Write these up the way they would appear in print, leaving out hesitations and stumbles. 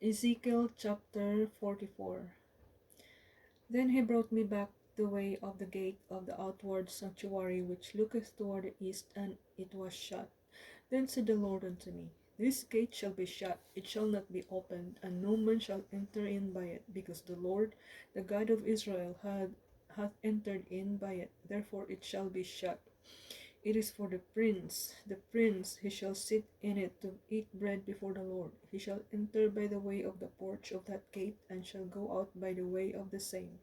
Ezekiel chapter 44. Then he brought me back the way of the gate of the outward sanctuary which looketh toward the east, and it was shut. Then said the Lord unto me, This gate shall be shut, it shall not be opened, and no man shall enter in by it, because the Lord, the God of Israel, hath entered in by it, therefore it shall be shut. It is for the prince he shall sit in it to eat bread before the Lord. He shall enter by the way of the porch of that gate, and shall go out by the way of the same.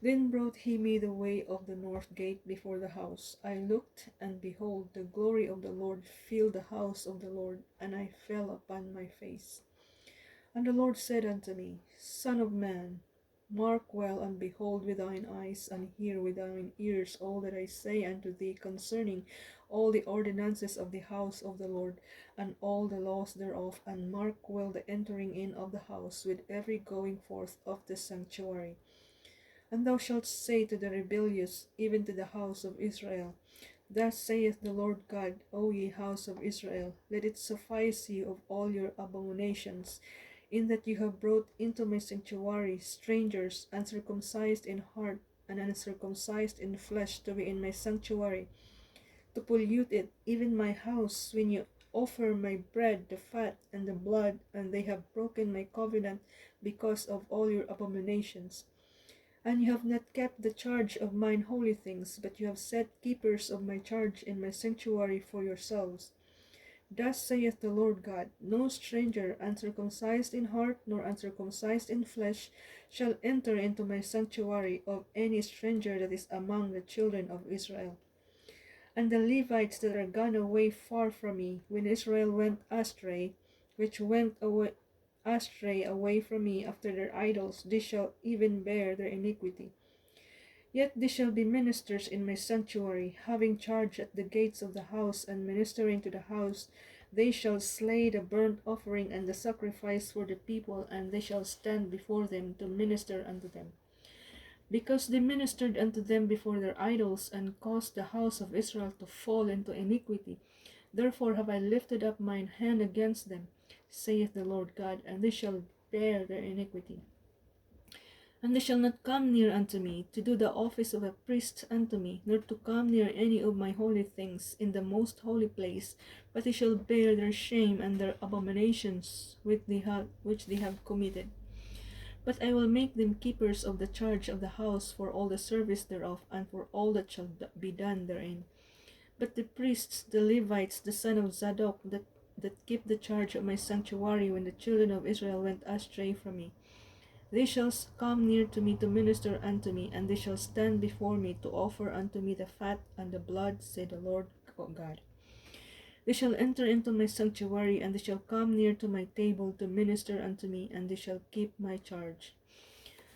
Then brought he me the way of the north gate before the house. I looked, and behold, the glory of the Lord filled the house of the Lord, and I fell upon my face. And the Lord said unto me, Son of man, mark well, and behold with thine eyes, and hear with thine ears all that I say unto thee concerning all the ordinances of the house of the Lord, and all the laws thereof, and mark well the entering in of the house, with every going forth of the sanctuary. And thou shalt say to the rebellious, even to the house of Israel, Thus saith the Lord God, O ye house of Israel, let it suffice you of all your abominations, in that you have brought into my sanctuary strangers, uncircumcised in heart and uncircumcised in flesh, to be in my sanctuary, to pollute it, even my house, when you offer my bread, the fat, and the blood, and they have broken my covenant because of all your abominations. And you have not kept the charge of mine holy things, but you have set keepers of my charge in my sanctuary for yourselves. Thus saith the Lord God, No stranger, uncircumcised in heart, nor uncircumcised in flesh, shall enter into my sanctuary, of any stranger that is among the children of Israel. And the Levites that are gone away far from me, when Israel went astray, which went astray away from me after their idols, they shall even bear their iniquity. Yet they shall be ministers in my sanctuary, having charge at the gates of the house, and ministering to the house. They shall slay the burnt offering and the sacrifice for the people, and they shall stand before them to minister unto them. Because they ministered unto them before their idols, and caused the house of Israel to fall into iniquity, therefore have I lifted up mine hand against them, saith the Lord God, and they shall bear their iniquity. And they shall not come near unto me, to do the office of a priest unto me, nor to come near any of my holy things in the most holy place, but they shall bear their shame and their abominations which they have committed. But I will make them keepers of the charge of the house for all the service thereof, and for all that shall be done therein. But the priests, the Levites, the son of Zadok, that keep the charge of my sanctuary when the children of Israel went astray from me, they shall come near to me to minister unto me, and they shall stand before me to offer unto me the fat and the blood, said the Lord God. They shall enter into my sanctuary, and they shall come near to my table to minister unto me, and they shall keep my charge.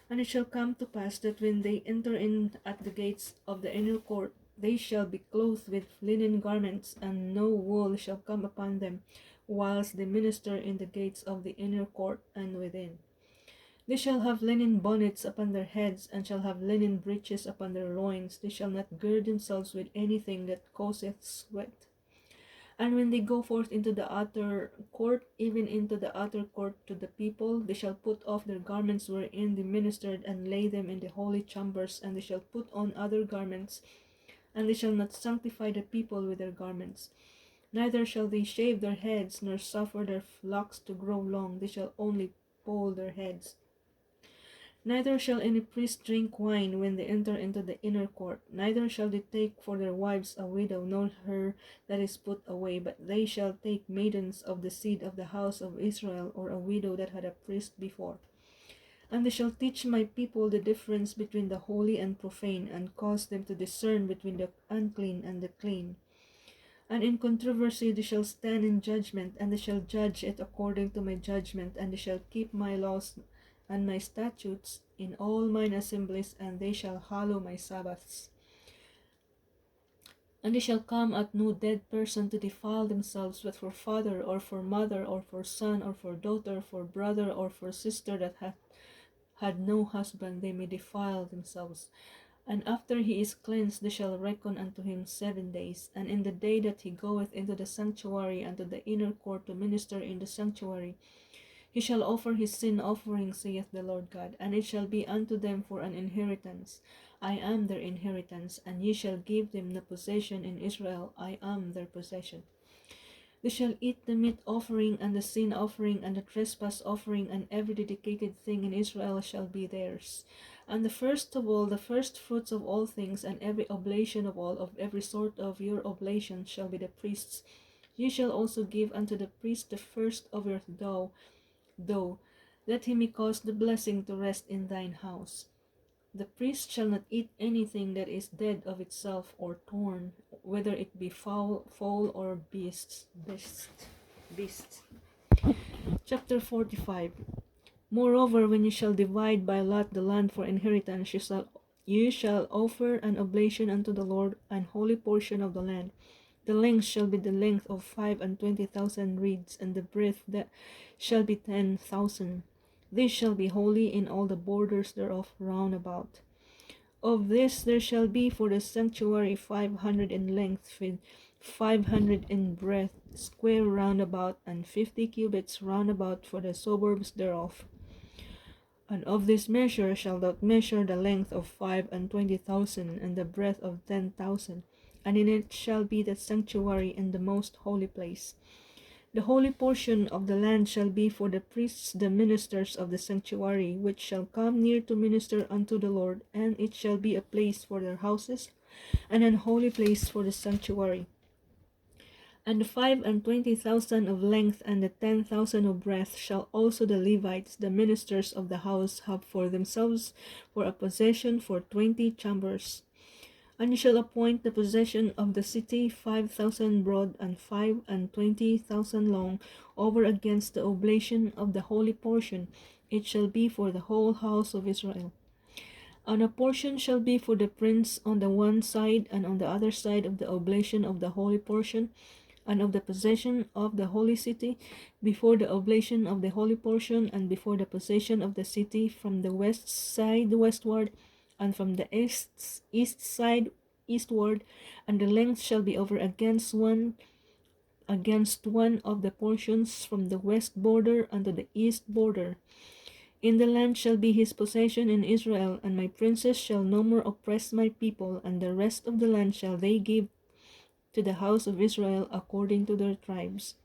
And it shall come to pass that when they enter in at the gates of the inner court, they shall be clothed with linen garments, and no wool shall come upon them, whilst they minister in the gates of the inner court and within. They shall have linen bonnets upon their heads, and shall have linen breeches upon their loins. They shall not gird themselves with anything that causeth sweat. And when they go forth into the outer court, even into the outer court to the people, they shall put off their garments wherein they ministered, and lay them in the holy chambers, and they shall put on other garments, and they shall not sanctify the people with their garments. Neither shall they shave their heads, nor suffer their locks to grow long. They shall only poll their heads. Neither shall any priest drink wine when they enter into the inner court, neither shall they take for their wives a widow, nor her that is put away, but they shall take maidens of the seed of the house of Israel, or a widow that had a priest before. And they shall teach my people the difference between the holy and profane, and cause them to discern between the unclean and the clean. And in controversy they shall stand in judgment, and they shall judge it according to my judgment, and they shall keep my laws and my statutes in all mine assemblies, and they shall hallow my Sabbaths. And they shall come at no dead person to defile themselves, but for father, or for mother, or for son, or for daughter, for brother, or for sister that hath had no husband, they may defile themselves. And after he is cleansed, they shall reckon unto him 7 days. And in the day that he goeth into the sanctuary, unto the inner court to minister in the sanctuary, He shall offer his sin offering, saith the Lord God, and it shall be unto them for an inheritance. I am their inheritance, and ye shall give them the possession in Israel. I am their possession. They shall eat the meat offering and the sin offering and the trespass offering, and every dedicated thing in Israel shall be theirs. And the first of all, the first fruits of all things, and every oblation of all, of every sort of your oblation, shall be the priest's. Ye shall also give unto the priest the first of your dough, that he may cause the blessing to rest in thine house. The priest shall not eat anything that is dead of itself or torn, whether it be fowl or beast. Chapter 45. Moreover, when you shall divide by lot the land for inheritance, you shall offer an oblation unto the Lord, an holy portion of the land. The length shall be the length of 25,000 reeds, and the breadth that shall be 10,000. This shall be holy in all the borders thereof round about. Of this there shall be for the sanctuary 500 in length, with 500 in breadth, square round about, and 50 cubits round about for the suburbs thereof. And of this measure shalt thou measure the length of 25,000, and the breadth of 10,000, and in it shall be the sanctuary and the most holy place. The holy portion of the land shall be for the priests, the ministers of the sanctuary, which shall come near to minister unto the Lord, and it shall be a place for their houses, and an holy place for the sanctuary. And the 25,000 of length and the 10,000 of breadth shall also the Levites, the ministers of the house, have for themselves for a possession for 20 chambers. And you shall appoint the possession of the city 5,000 broad and 25,000 long, over against the oblation of the holy portion. It shall be for the whole house of Israel. And a portion shall be for the prince on the one side, and on the other side of the oblation of the holy portion, and of the possession of the holy city, before the oblation of the holy portion, and before the possession of the city, from the west side westward, and from the east side eastward, and the length shall be over against one of the portions, from the west border unto the east border. In the land shall be his possession in Israel, and my princes shall no more oppress my people, and the rest of the land shall they give to the house of Israel according to their tribes.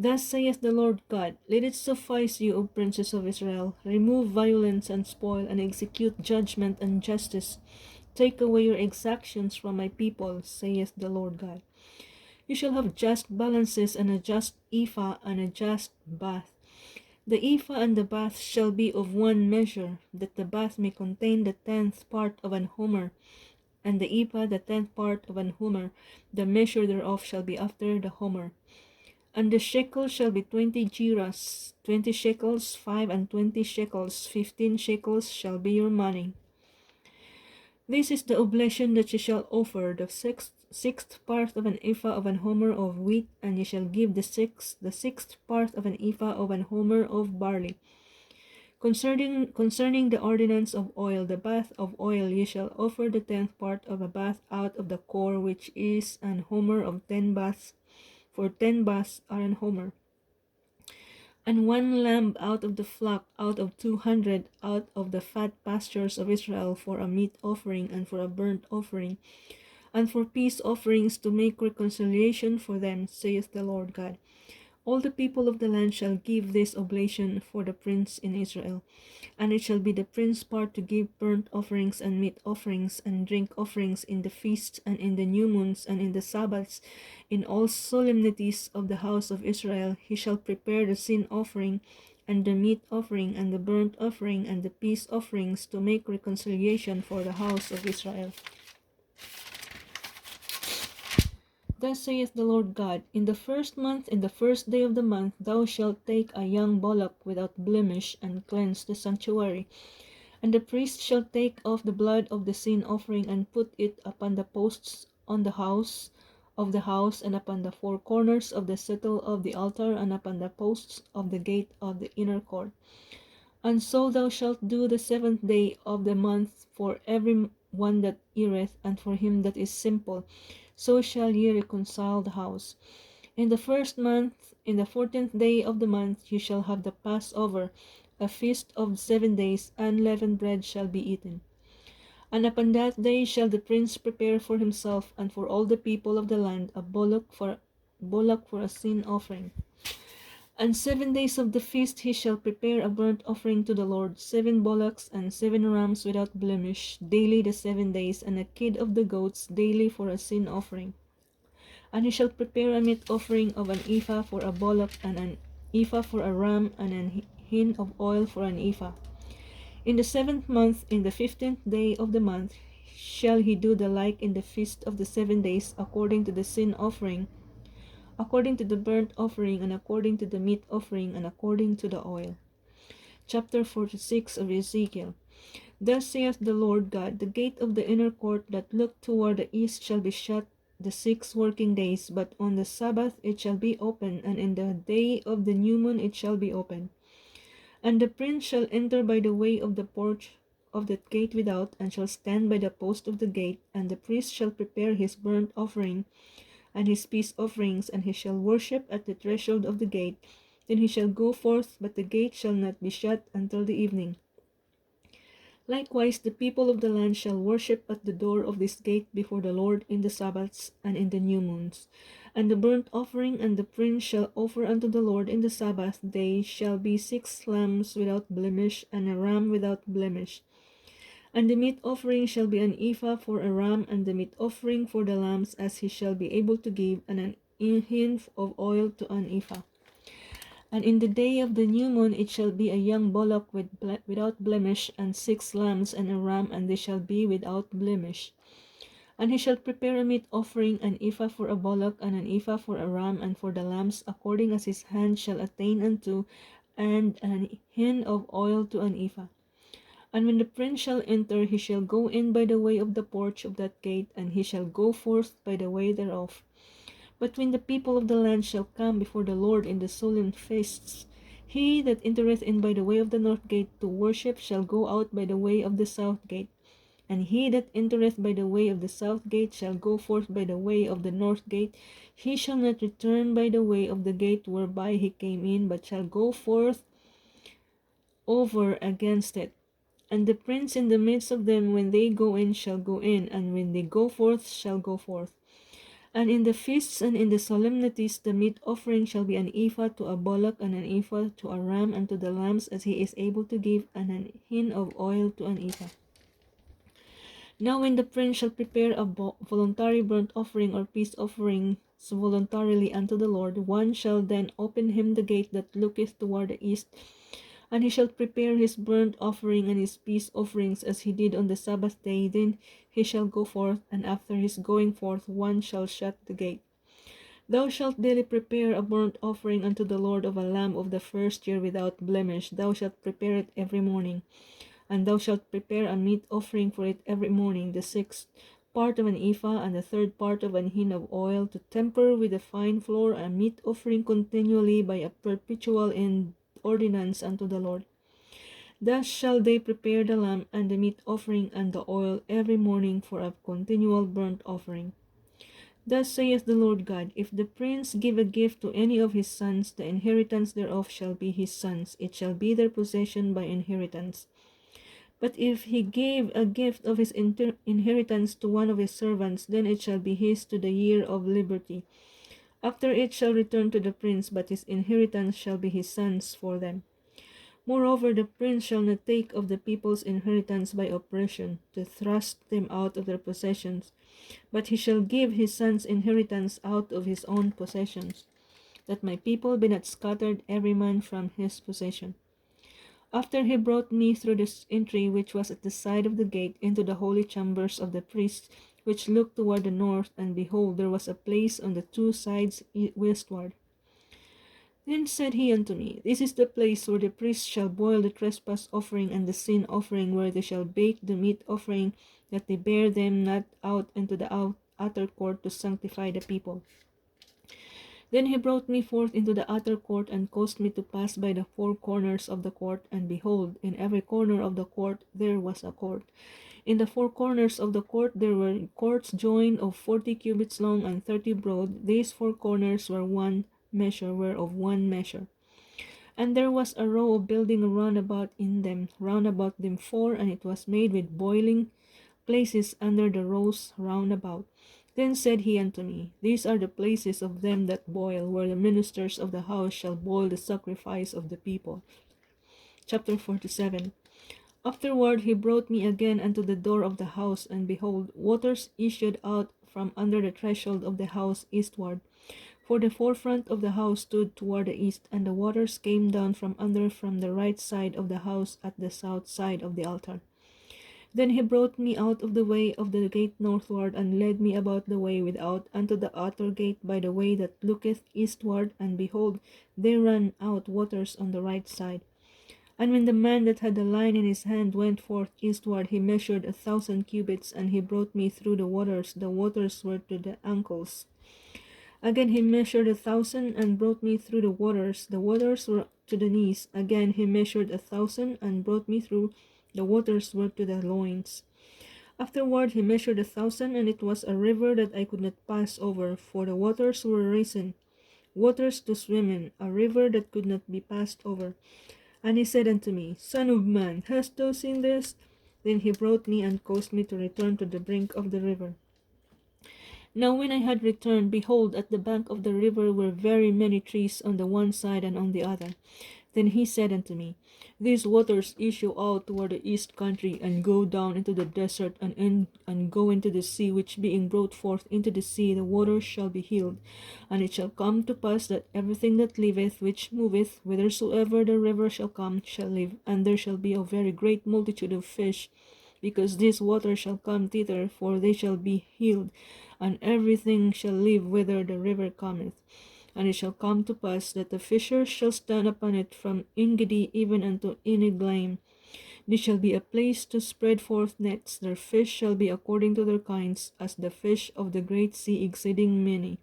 Thus saith the Lord God, let it suffice you, O princes of Israel. Remove violence and spoil, and execute judgment and justice. Take away your exactions from my people, saith the Lord God. You shall have just balances, and a just ephah, and a just bath. The ephah and the bath shall be of one measure, that the bath may contain the 10th part of an homer, and the ephah the 10th part of an homer. The measure thereof shall be after the homer. And the shekel shall be 20 gerahs, 20 shekels, 25 shekels, 15 shekels shall be your money. This is the oblation that ye shall offer, the sixth part of an ephah of an homer of wheat, and ye shall give the sixth part of an ephah of an homer of barley. Concerning the ordinance of oil, the bath of oil, ye shall offer the 10th part of a bath out of the core, which is an homer of 10 baths, for 10 baths are an homer. And one lamb out of the flock, out of 200, out of the fat pastures of Israel, for a meat offering, and for a burnt offering, and for peace offerings, to make reconciliation for them, saith the Lord God. All the people of the land shall give this oblation for the prince in Israel. And it shall be the prince's part to give burnt offerings and meat offerings and drink offerings in the feasts and in the new moons and in the Sabbaths, in all solemnities of the house of Israel. He shall prepare the sin offering and the meat offering and the burnt offering and the peace offerings, to make reconciliation for the house of Israel. Thus saith the Lord God, in the first month, in the first day of the month, thou shalt take a young bullock without blemish, and cleanse the sanctuary. And the priest shall take off the blood of the sin offering, and put it upon the posts on the house of the house, and upon the four corners of the settle of the altar, and upon the posts of the gate of the inner court. And so thou shalt do the 7th day of the month for every one that erreth, and for him that is simple. So shall ye reconcile the house. In the first month, In the 14th day of the month you shall have the Passover, a feast of 7 days. Unleavened bread shall be eaten. And upon that day shall the prince prepare for himself and for all the people of the land a bullock for a sin offering. And 7 days of the feast he shall prepare a burnt offering to the Lord, 7 bullocks and 7 rams without blemish, daily the 7 days, and a kid of the goats daily for a sin offering. And he shall prepare a meat offering of an ephah for a bullock, and an ephah for a ram, and an hin of oil for an ephah. In the 7th month, in the 15th day of the month, shall he do the like in the feast of the 7 days, according to the sin offering, according to the burnt offering, and according to the meat offering, and according to the oil. Chapter 46 of Ezekiel. Thus saith the Lord God, the gate of the inner court that looked toward the east shall be shut the 6 working days, but on the Sabbath it shall be open, and in the day of the new moon it shall be open. And the prince shall enter by the way of the porch of the gate without, and shall stand by the post of the gate, and the priest shall prepare his burnt offering and his peace offerings, and he shall worship at the threshold of the gate. Then he shall go forth, but the gate shall not be shut until the evening. Likewise the people of the land shall worship at the door of this gate before the Lord in the Sabbaths and in the new moons. And the burnt offering and the prince shall offer unto the Lord in the Sabbath day shall be 6 lambs without blemish, and a ram without blemish. And the meat offering shall be an ephah for a ram, and the meat offering for the lambs as he shall be able to give, and an hin of oil to an ephah. And in the day of the new moon it shall be a young bullock without blemish, and 6 lambs and a ram, and they shall be without blemish. And he shall prepare a meat offering, an ephah for a bullock, and an ephah for a ram, and for the lambs, according as his hand shall attain unto, and an hin of oil to an ephah. And when the prince shall enter, he shall go in by the way of the porch of that gate, and he shall go forth by the way thereof. But when the people of the land shall come before the Lord in the solemn feasts, he that entereth in by the way of the north gate to worship shall go out by the way of the south gate. And he that entereth by the way of the south gate shall go forth by the way of the north gate. He shall not return by the way of the gate whereby he came in, but shall go forth over against it. And the prince in the midst of them, when they go in, shall go in, and when they go forth, shall go forth. And in the feasts and in the solemnities, the meat offering shall be an ephah to a bullock, and an ephah to a ram, and to the lambs as he is able to give, and an hin of oil to an ephah. Now when the prince shall prepare a voluntary burnt offering or peace offering voluntarily unto the Lord, one shall then open him the gate that looketh toward the east, and he shall prepare his burnt offering and his peace offerings as he did on the Sabbath day. Then he shall go forth, and after his going forth one shall shut the gate. Thou shalt daily prepare a burnt offering unto the Lord of a lamb of the first year without blemish. Thou shalt prepare it every morning. And thou shalt prepare a meat offering for it every morning, the 6th part of an ephah, and the 3rd part of an hin of oil, to temper with a fine flour, a meat offering continually by a perpetual ordinance unto the Lord. Thus shall they prepare the lamb and the meat offering and the oil every morning for a continual burnt offering. Thus saith the Lord God, if the prince give a gift to any of his sons, the inheritance thereof shall be his sons, it shall be their possession by inheritance. But if he gave a gift of his inheritance to one of his servants, then it shall be his to the year of liberty. After it shall return to the prince, but his inheritance shall be his sons for them. Moreover, the prince shall not take of the people's inheritance by oppression, to thrust them out of their possessions, but he shall give his sons' inheritance out of his own possessions, that my people be not scattered every man from his possession. After he brought me through this entry which was at the side of the gate into the holy chambers of the priests, which looked toward the north, and behold, there was a place on the 2 sides westward. Then said he unto me, This is the place where the priests shall boil the trespass offering and the sin offering, where they shall bake the meat offering, that they bear them not out into the outer court to sanctify the people. Then he brought me forth into the outer court, and caused me to pass by the 4 corners of the court, and behold, in every corner of the court there was a court. In the 4 corners of the court there were courts joined of 40 cubits long and 30 broad. These 4 corners were one measure were of one measure. And there was a row of building round about them four, and it was made with boiling places under the rows round about. Then said he unto me, These are the places of them that boil, where the ministers of the house shall boil the sacrifice of the people. Chapter 47. Afterward he brought me again unto the door of the house, and behold, waters issued out from under the threshold of the house eastward. For the forefront of the house stood toward the east, and the waters came down from under from the right side of the house at the south side of the altar. Then he brought me out of the way of the gate northward, and led me about the way without unto the outer gate by the way that looketh eastward, and behold, there ran out waters on the right side. And when the man that had the line in his hand went forth eastward, he measured 1,000 cubits, and he brought me through the waters were to the ankles. Again he measured 1,000, and brought me through the waters were to the knees. Again he measured 1,000, and brought me through, the waters were to the loins. Afterward he measured 1,000, and it was a river that I could not pass over, for the waters were risen, waters to swim in, a river that could not be passed over. And he said unto me, Son of man, hast thou seen this? Then he brought me and caused me to return to the brink of the river. Now when I had returned, behold, at the bank of the river were very many trees on the one side and on the other. Then he said unto me, These waters issue out toward the east country, and go down into the desert, and go into the sea, which being brought forth into the sea, the waters shall be healed. And it shall come to pass that everything that liveth, which moveth, whithersoever the river shall come, shall live. And there shall be a very great multitude of fish, because these waters shall come thither, for they shall be healed, and everything shall live whither the river cometh. And it shall come to pass that the fishers shall stand upon it from Engedi even unto Eneglaim. This shall be a place to spread forth nets. Their fish shall be according to their kinds, as the fish of the great sea exceeding many.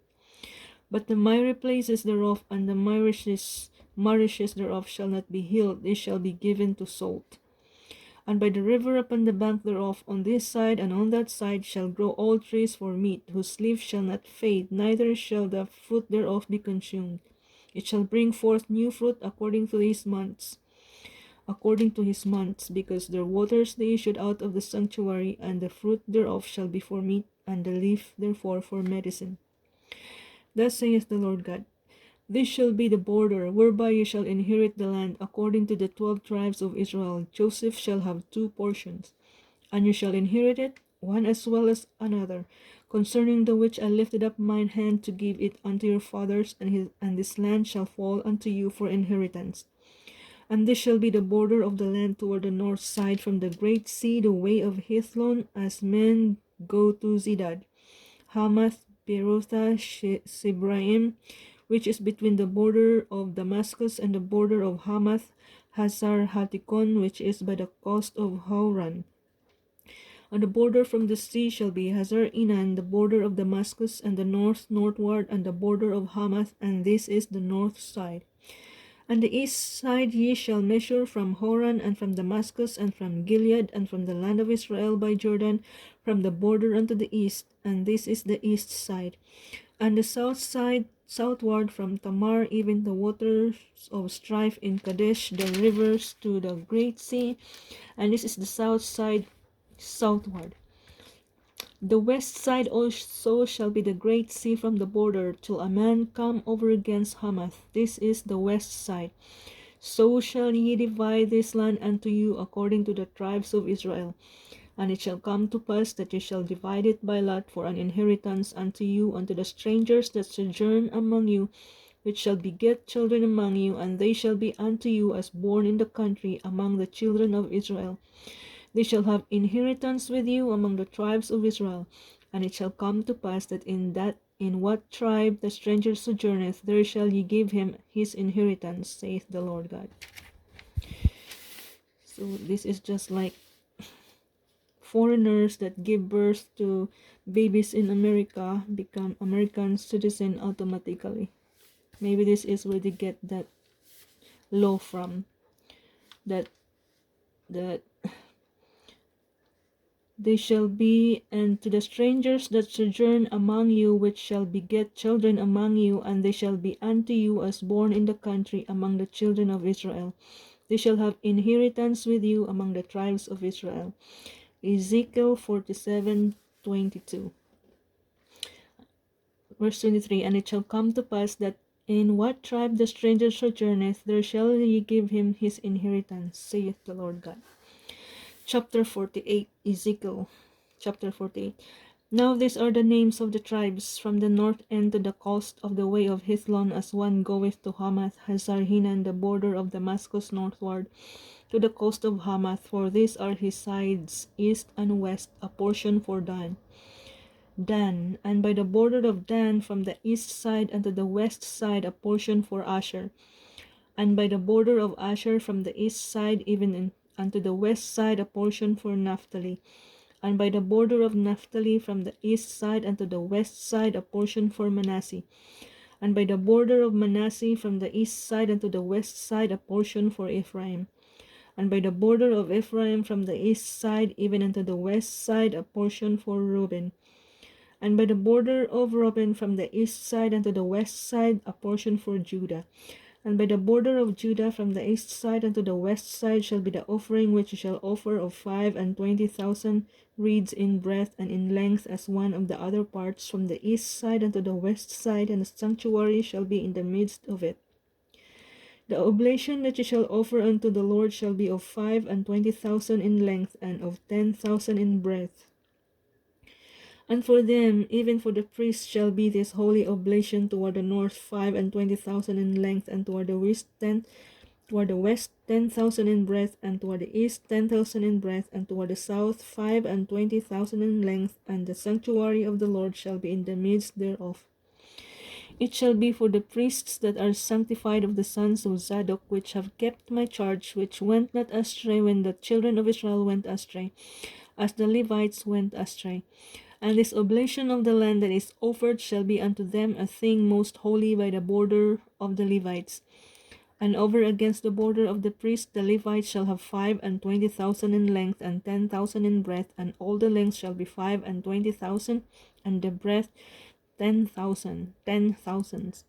But the miry places thereof and the marishes thereof shall not be healed, they shall be given to salt. And by the river upon the bank thereof, on this side and on that side, shall grow all trees for meat, whose leaf shall not fade, neither shall the fruit thereof be consumed. It shall bring forth new fruit according to his months, because their waters they issued out of the sanctuary, and the fruit thereof shall be for meat, and the leaf therefore for medicine. Thus saith the Lord God, This shall be the border whereby ye shall inherit the land according to the 12 tribes of Israel. Joseph shall have 2 portions, and you shall inherit it, one as well as another, concerning the which I lifted up mine hand to give it unto your fathers, and this land shall fall unto you for inheritance. And this shall be the border of the land toward the north side, from the great sea, the way of Hethlon, as men go to Zidad, Hamath, Berotha, Sibraim, which is between the border of Damascus and the border of Hamath, Hazar Hatikon, which is by the coast of Hauran. On the border from the sea shall be Hazar Enan, the border of Damascus, and the northward, and the border of Hamath, and this is the north side. And the east side ye shall measure from Horan, and from Damascus, and from Gilead, and from the land of Israel by Jordan, from the border unto the east, and this is the east side. And the south side southward from Tamar, even the waters of strife in Kadesh, the rivers to the great sea, and this is the south side southward. The west side also shall be the great sea from the border, till a man come over against Hamath. This is the west side. So shall ye divide this land unto you according to the tribes of Israel. And it shall come to pass that ye shall divide it by lot for an inheritance unto you, unto the strangers that sojourn among you, which shall beget children among you, and they shall be unto you as born in the country among the children of Israel. They shall have inheritance with you among the tribes of Israel. And it shall come to pass that in what tribe the stranger sojourneth, there shall ye give him his inheritance, saith the Lord God. So this is just like foreigners that give birth to babies in America become American citizen automatically. Maybe this is where they get that law from, that They shall be, and to the strangers that sojourn among you, which shall beget children among you, and they shall be unto you as born in the country among the children of Israel. They shall have inheritance with you among the tribes of Israel. Ezekiel 47:22. Verse 23. And it shall come to pass that in what tribe the stranger sojourneth, there shall ye give him his inheritance, saith the Lord God. Chapter 48. Ezekiel chapter 48. Now these are the names of the tribes from the north end to the coast of the way of Hithlon, as one goeth to Hamath Hazarhinan, the border of Damascus northward, to the coast of Hamath, for these are his sides, east and west, a portion for Dan. Dan, and by the border of Dan from the east side unto the west side, a portion for Asher, and by the border of Asher from the east side even unto the west side, a portion for Naphtali, and by the border of Naphtali from the east side unto the west side, a portion for Manasseh, and by the border of Manasseh from the east side unto the west side, a portion for Ephraim, and by the border of Ephraim from the east side even unto the west side, a portion for Reuben, and by the border of Reuben from the east side unto the west side, a portion for Judah. And by the border of Judah from the east side unto the west side shall be the offering which ye shall offer of 25,000 reeds in breadth and in length, as one of the other parts from the east side unto the west side, and the sanctuary shall be in the midst of it. The oblation that ye shall offer unto the Lord shall be of 25,000 in length, and of 10,000 in breadth. And for them, even for the priests, shall be this holy oblation toward the north 25,000 in length, and toward the west 10,000 in breadth, and toward the east 10,000 in breadth, and toward the south 25,000 in length, and the sanctuary of the Lord shall be in the midst thereof. It shall be for the priests that are sanctified of the sons of Zadok, which have kept my charge, which went not astray when the children of Israel went astray, as the Levites went astray. And this oblation of the land that is offered shall be unto them a thing most holy by the border of the Levites. And over against the border of the priest the Levites shall have 25,000 in length, and 10,000 in breadth, and all the length shall be 25,000, and the breadth 10,000, 10,000s.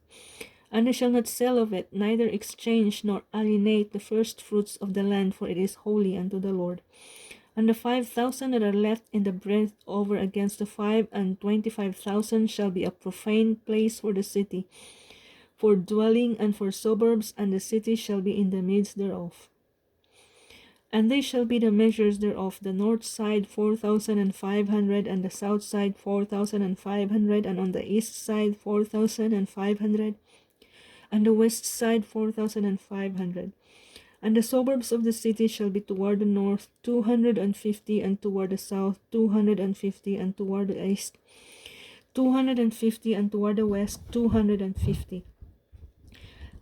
And they shall not sell of it, neither exchange nor alienate the first fruits of the land, for it is holy unto the Lord. And the 5,000 that are left in the breadth over against the 25,000 shall be a profane place for the city, for dwelling and for suburbs, and the city shall be in the midst thereof. And they shall be the measures thereof: the north side 4,500, and the south side 4,500, and on the east side 4,500, and the west side 4,500. And the suburbs of the city shall be toward the north 250, and toward the south 250, and toward the east 250, and toward the west 250.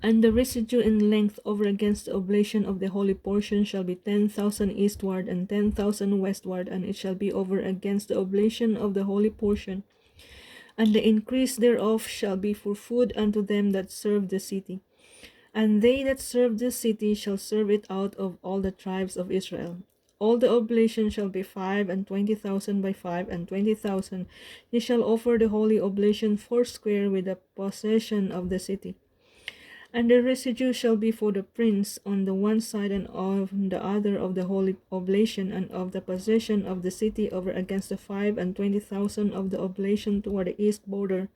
And the residue in length over against the oblation of the holy portion shall be 10,000 eastward, and 10,000 westward, and it shall be over against the oblation of the holy portion. And the increase thereof shall be for food unto them that serve the city. And they that serve the city shall serve it out of all the tribes of Israel. All the oblation shall be 25,000 by 25,000. Ye shall offer the holy oblation foursquare with the possession of the city. And the residue shall be for the prince on the one side and on the other of the holy oblation, and of the possession of the city over against the 25,000 of the oblation toward the east border,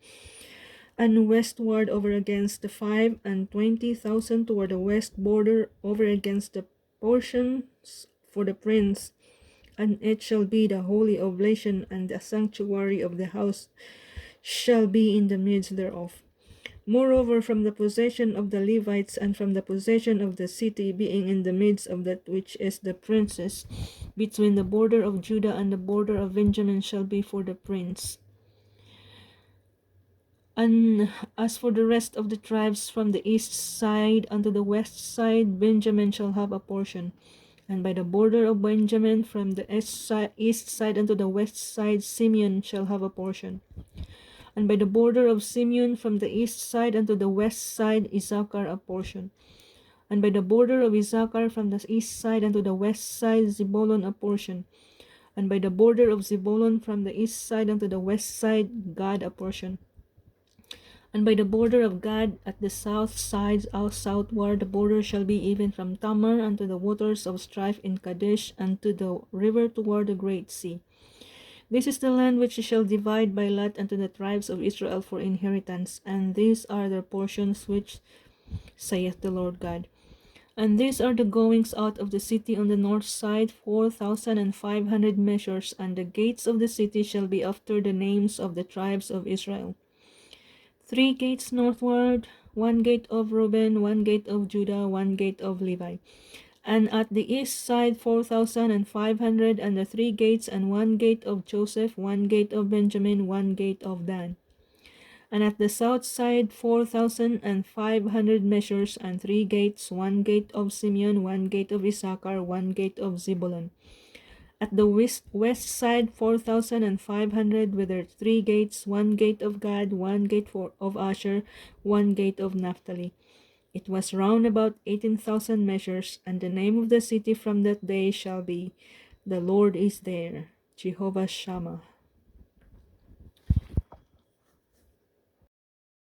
and westward over against the 25,000 toward the west border, over against the portions for the prince. And it shall be the holy oblation, and the sanctuary of the house shall be in the midst thereof. Moreover, from the possession of the Levites, and from the possession of the city, being in the midst of that which is the prince's, between the border of Judah and the border of Benjamin, shall be for the prince. And as for the rest of the tribes from the east side unto the west side, Benjamin shall have a portion. And by the border of Benjamin from the east side unto the west side, Simeon shall have a portion. And by the border of Simeon from the east side unto the west side, Issachar a portion. And by the border of Issachar from the east side unto the west side, Zebulun a portion. And by the border of Zebulun from the east side unto the west side, Gad a portion. And by the border of Gad at the south side out southward, the border shall be even from Tamar unto the waters of strife in Kadesh, unto the river toward the great sea. This is the land which ye shall divide by lot unto the tribes of Israel for inheritance, and these are their portions which saith the Lord God. And these are the goings out of the city on the north side, 4,500 measures, and the gates of the city shall be after the names of the tribes of Israel. 3 gates northward, 1 gate of Reuben, 1 gate of Judah, 1 gate of Levi. And at the east side 4,500, and the 3 gates, and 1 gate of Joseph, 1 gate of Benjamin, 1 gate of Dan. And at the south side 4,500 measures, and 3 gates, 1 gate of Simeon, 1 gate of Issachar, 1 gate of Zebulun. At the west side 4,500 with their 3 gates, 1 gate of Gad, 1 gate of Asher, 1 gate of Naphtali. It was round about 18,000 measures, and the name of the city from that day shall be, The Lord is there, Jehovah Shammah.